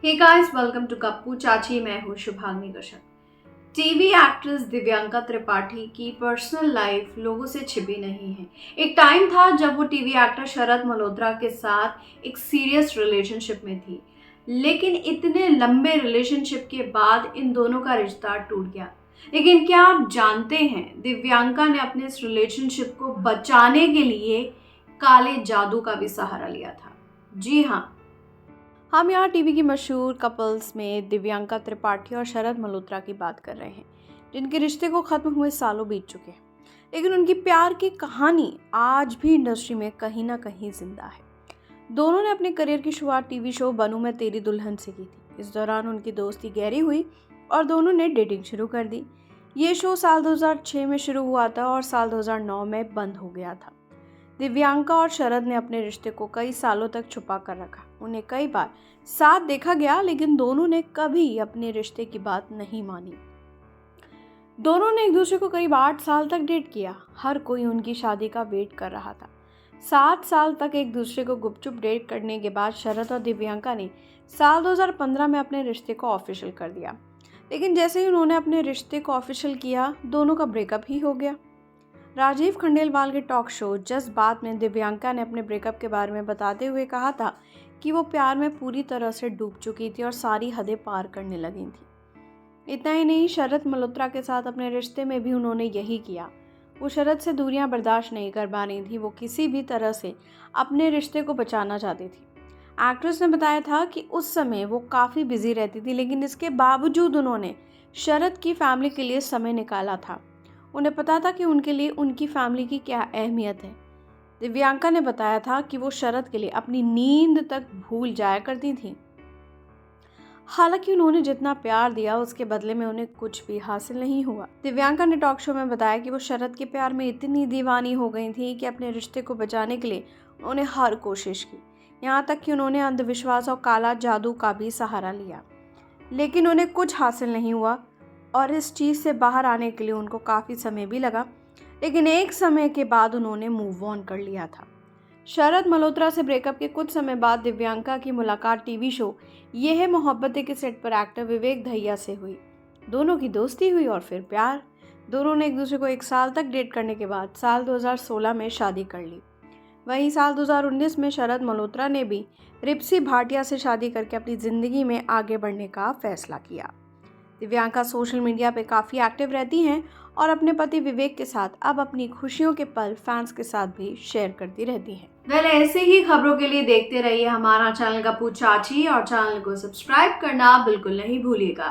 Hey guys, welcome to Kappu Chachi. मैं हूँ Shubhangi Kashyap. TV actress Divyanka Tripathi की पर्सनल लाइफ लोगों से छिपी नहीं है। एक टाइम था जब वो टीवी एक्टर शरद मल्होत्रा के साथ एक सीरियस रिलेशनशिप में थी, लेकिन इतने लंबे रिलेशनशिप के बाद इन दोनों का रिश्ता टूट गया। लेकिन क्या आप जानते हैं, दिव्यांका ने अपने इस रिलेशनशिप को बचाने के लिए काले जादू का भी सहारा लिया था। जी हाँ, हम यहाँ टीवी की मशहूर कपल्स में दिव्यांका त्रिपाठी और शरद मल्होत्रा की बात कर रहे हैं, जिनके रिश्ते को ख़त्म हुए सालों बीत चुके हैं, लेकिन उनकी प्यार की कहानी आज भी इंडस्ट्री में कहीं ना कहीं जिंदा है। दोनों ने अपने करियर की शुरुआत टीवी शो बनूं मैं तेरी दुल्हन से की थी। इस दौरान उनकी दोस्ती गहरी हुई और दोनों ने डेटिंग शुरू कर दी। ये शो साल 2006 में शुरू हुआ था और साल 2009 में बंद हो गया था। दिव्यांका और शरद ने अपने रिश्ते को कई सालों तक छुपा कर रखा। उन्हें कई बार साथ देखा गया, लेकिन दोनों ने कभी अपने रिश्ते की बात नहीं मानी। दोनों ने एक दूसरे को करीब 8 साल तक डेट किया। हर कोई उनकी शादी का वेट कर रहा था। 7 साल तक एक दूसरे को गुपचुप डेट करने के बाद शरद और दिव्यांका ने साल 2015 में अपने रिश्ते को ऑफिशियल कर दिया। लेकिन जैसे ही उन्होंने अपने रिश्ते को ऑफिशियल किया, दोनों का ब्रेकअप ही हो गया। राजीव खंडेलवाल के टॉक शो जज्बात में दिव्यांका ने अपने ब्रेकअप के बारे में बताते हुए कहा था कि वो प्यार में पूरी तरह से डूब चुकी थी और सारी हदें पार करने लगी थी। इतना ही नहीं, शरद मल्होत्रा के साथ अपने रिश्ते में भी उन्होंने यही किया। वो शरद से दूरियां बर्दाश्त नहीं कर पा रही थी। वो किसी भी तरह से अपने रिश्ते को बचाना चाहती थी। एक्ट्रेस ने बताया था कि उस समय वो काफ़ी बिजी रहती थी, लेकिन इसके बावजूद उन्होंने शरद की फैमिली के लिए समय निकाला था। उन्हें पता था कि उनके लिए उनकी फैमिली की क्या अहमियत है। दिव्यांका ने बताया था कि वो शरद के लिए अपनी नींद तक भूल जाया करती थी। हालांकि उन्होंने जितना प्यार दिया उसके बदले में उन्हें कुछ भी हासिल नहीं हुआ। दिव्यांका ने टॉक शो में बताया कि वो शरद के प्यार में इतनी दीवानी हो गई थी कि अपने रिश्ते को बचाने के लिए उन्होंने हर कोशिश की। यहाँ तक कि उन्होंने अंधविश्वास और काला जादू का भी सहारा लिया, लेकिन उन्हें कुछ हासिल नहीं हुआ और इस चीज़ से बाहर आने के लिए उनको काफ़ी समय भी लगा। लेकिन एक समय के बाद उन्होंने मूव ऑन कर लिया था। शरद मल्होत्रा से ब्रेकअप के कुछ समय बाद दिव्यांका की मुलाकात टीवी शो ये है मोहब्बतें के सेट पर एक्टर विवेक दहिया से हुई। दोनों की दोस्ती हुई और फिर प्यार। दोनों ने एक दूसरे को 1 साल तक डेट करने के बाद साल 2016 में शादी कर ली। वहीं साल 2019 में शरद मल्होत्रा ने भी रिप्सी भाटिया से शादी करके अपनी ज़िंदगी में आगे बढ़ने का फैसला किया। दिव्यांका सोशल मीडिया पे काफ़ी एक्टिव रहती हैं और अपने पति विवेक के साथ अब अपनी खुशियों के पल फैंस के साथ भी शेयर करती रहती हैं। ऐसे ही खबरों के लिए देखते रहिए हमारा चैनल कप्पू चाची और चैनल को सब्सक्राइब करना बिल्कुल नहीं भूलिएगा।